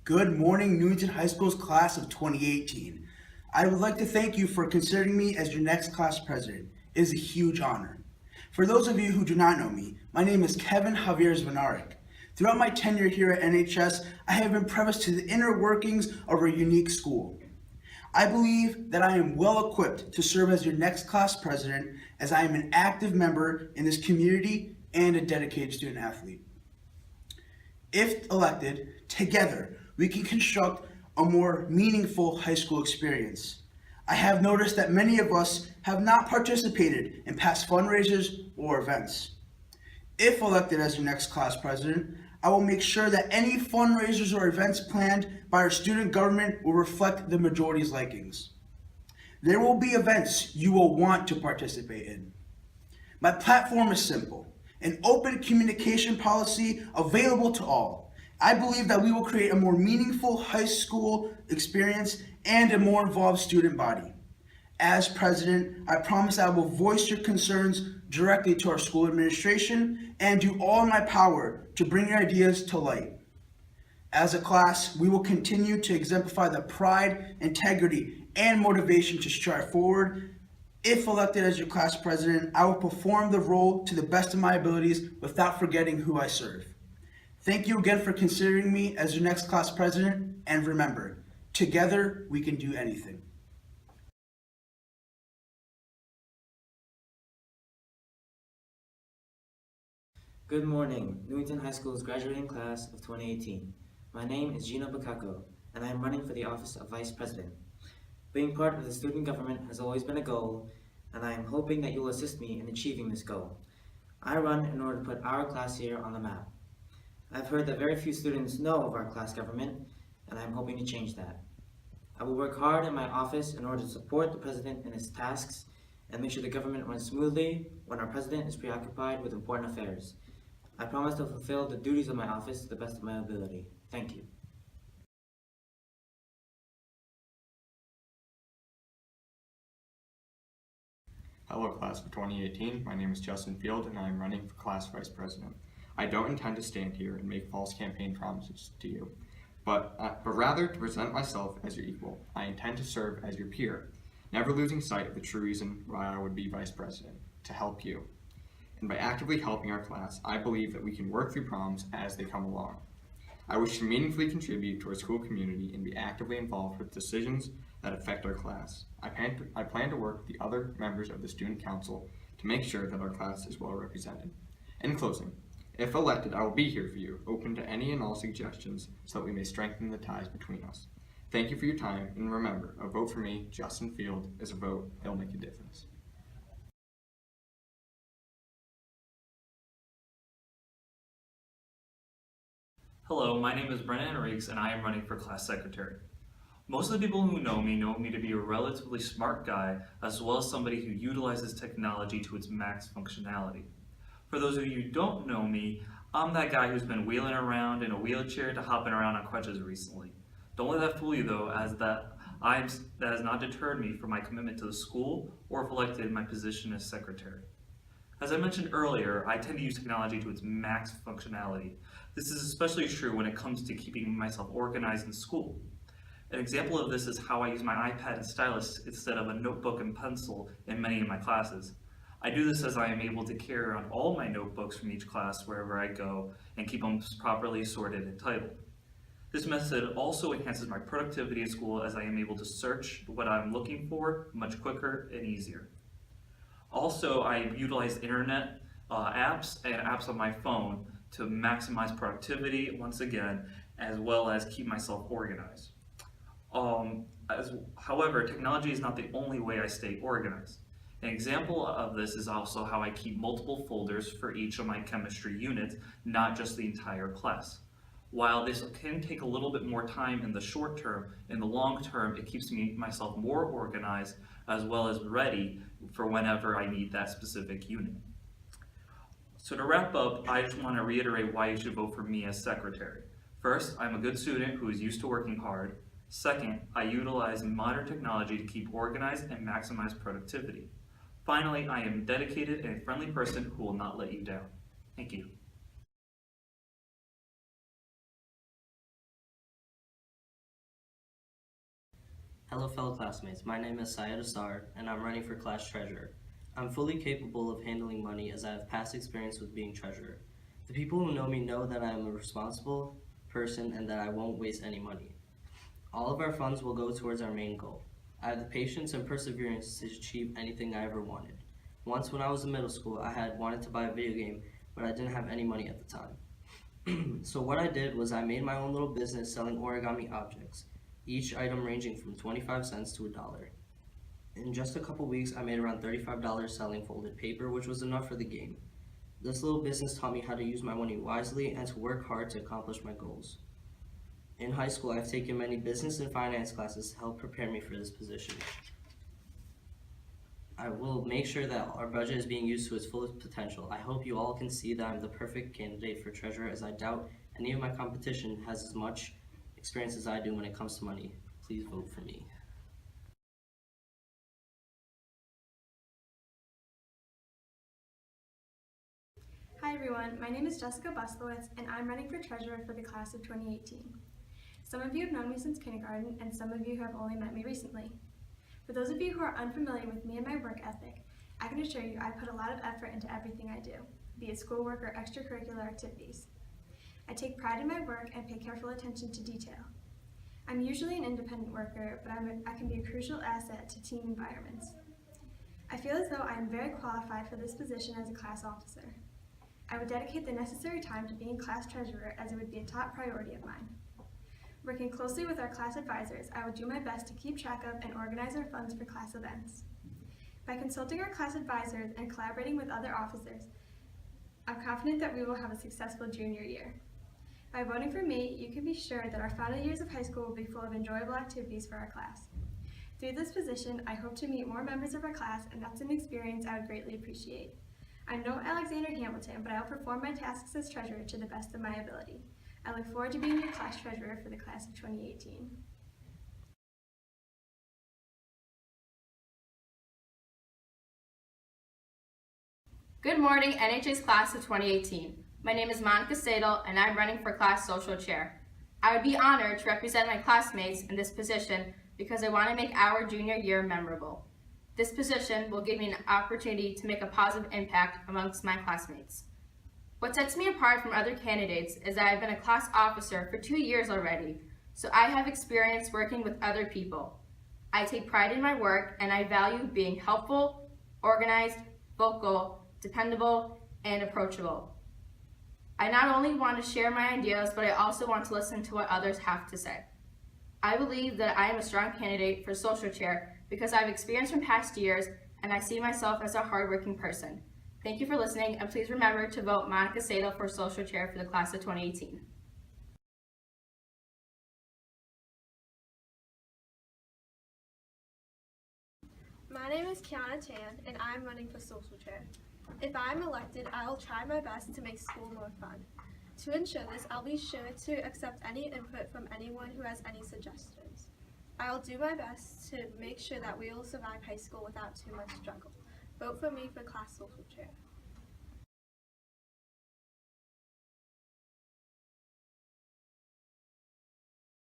Good morning, Newington High School's class of 2018. I would like to thank you for considering me as your next class president. It is a huge honor. For those of you who do not know me, my name is Kevin Javier Zvanarik. Throughout my tenure here at NHS, I have been privy to the inner workings of our unique school. I believe that I am well equipped to serve as your next class president, as I am an active member in this community and a dedicated student athlete. If elected, together we can construct a more meaningful high school experience. I have noticed that many of us have not participated in past fundraisers or events. If elected as your next class president, I will make sure that any fundraisers or events planned by our student government will reflect the majority's likings. There will be events you will want to participate in. My platform is simple: an open communication policy available to all. I believe that we will create a more meaningful high school experience and a more involved student body. As president, I promise I will voice your concerns directly to our school administration and do all in my power to bring your ideas to light. As a class, we will continue to exemplify the pride, integrity, and motivation to strive forward. If elected as your class president, I will perform the role to the best of my abilities without forgetting who I serve. Thank you again for considering me as your next class president, and remember, together we can do anything. Good morning, Newington High School's graduating class of 2018. My name is Gino Bacacco, and I am running for the office of Vice President. Being part of the student government has always been a goal, and I am hoping that you will assist me in achieving this goal. I run in order to put our class here on the map. I've heard that very few students know of our class government, and I am hoping to change that. I will work hard in my office in order to support the president in his tasks and make sure the government runs smoothly when our president is preoccupied with important affairs. I promise to fulfill the duties of my office to the best of my ability. Thank you. Hello class of 2018, my name is Justin Field and I am running for class vice president. I don't intend to stand here and make false campaign promises to you, but rather to present myself as your equal. I intend to serve as your peer, never losing sight of the true reason why I would be vice president: to help you. And by actively helping our class, I believe that we can work through problems as they come along. I wish to meaningfully contribute to our school community and be actively involved with decisions that affect our class. I plan to work with the other members of the Student Council to make sure that our class is well represented. In closing, if elected, I will be here for you, open to any and all suggestions so that we may strengthen the ties between us. Thank you for your time, and remember, a vote for me, Justin Field, is a vote that'll make a difference. Hello, my name is Brennan Enriques and I am running for class secretary. Most of the people who know me to be a relatively smart guy, as well as somebody who utilizes technology to its max functionality. For those of you who don't know me, I'm that guy who's been wheeling around in a wheelchair to hopping around on crutches recently. Don't let that fool you though, as that has not deterred me from my commitment to the school or if elected in my position as secretary. As I mentioned earlier, I tend to use technology to its max functionality. This is especially true when it comes to keeping myself organized in school. An example of this is how I use my iPad and stylus instead of a notebook and pencil in many of my classes. I do this as I am able to carry around all my notebooks from each class wherever I go and keep them properly sorted and titled. This method also enhances my productivity in school as I am able to search what I'm looking for much quicker and easier. Also, I utilize internet apps and apps on my phone to maximize productivity once again, as well as keep myself organized. However, technology is not the only way I stay organized. An example of this is also how I keep multiple folders for each of my chemistry units, not just the entire class. While this can take a little bit more time in the short term, in the long term, it keeps myself more organized as well as ready for whenever I need that specific unit. So to wrap up, I just want to reiterate why you should vote for me as secretary. First, I'm a good student who is used to working hard. Second, I utilize modern technology to keep organized and maximize productivity. Finally, I am dedicated and a friendly person who will not let you down. Thank you. Hello fellow classmates, my name is Syed Asar and I'm running for class treasurer. I'm fully capable of handling money as I have past experience with being treasurer. The people who know me know that I am a responsible person and that I won't waste any money. All of our funds will go towards our main goal. I have the patience and perseverance to achieve anything I ever wanted. Once when I was in middle school, I had wanted to buy a video game, but I didn't have any money at the time. So what I did was I made my own little business selling origami objects, each item ranging from 25 cents to $1. In just a couple weeks, I made around $35 selling folded paper, which was enough for the game. This little business taught me how to use my money wisely and to work hard to accomplish my goals. In high school, I've taken many business and finance classes to help prepare me for this position. I will make sure that our budget is being used to its fullest potential. I hope you all can see that I'm the perfect candidate for treasurer, as I doubt any of my competition has as much experience as I do when it comes to money. Please vote for me. Hi everyone, my name is Jessica Buslowitz and I'm running for treasurer for the class of 2018. Some of you have known me since kindergarten and some of you have only met me recently. For those of you who are unfamiliar with me and my work ethic, I can assure you I put a lot of effort into everything I do, be it schoolwork or extracurricular activities. I take pride in my work and pay careful attention to detail. I'm usually an independent worker, but I can be a crucial asset to team environments. I feel as though I am very qualified for this position as a class officer. I would dedicate the necessary time to being class treasurer, as it would be a top priority of mine. Working closely with our class advisors, I will do my best to keep track of and organize our funds for class events. By consulting our class advisors and collaborating with other officers, I'm confident that we will have a successful junior year. By voting for me, you can be sure that our final years of high school will be full of enjoyable activities for our class. Through this position, I hope to meet more members of our class, and that's an experience I would greatly appreciate. I'm no Alexander Hamilton, but I'll perform my tasks as treasurer to the best of my ability. I look forward to being your class treasurer for the class of 2018. Good morning, NHA's class of 2018. My name is Monica Sadel, and I'm running for class social chair. I would be honored to represent my classmates in this position because I want to make our junior year memorable. This position will give me an opportunity to make a positive impact amongst my classmates. What sets me apart from other candidates is that I've been a class officer for 2 years already, so I have experience working with other people. I take pride in my work and I value being helpful, organized, vocal, dependable, and approachable. I not only want to share my ideas, but I also want to listen to what others have to say. I believe that I am a strong candidate for social chair because I have experience from past years and I see myself as a hardworking person. Thank you for listening, and please remember to vote Monica Sadel for social chair for the class of 2018. My name is Kiana Tan, and I'm running for social chair. If I'm elected, I will try my best to make school more fun. To ensure this, I'll be sure to accept any input from anyone who has any suggestions. I will do my best to make sure that we will survive high school without too much struggle. Vote for me for class social chair.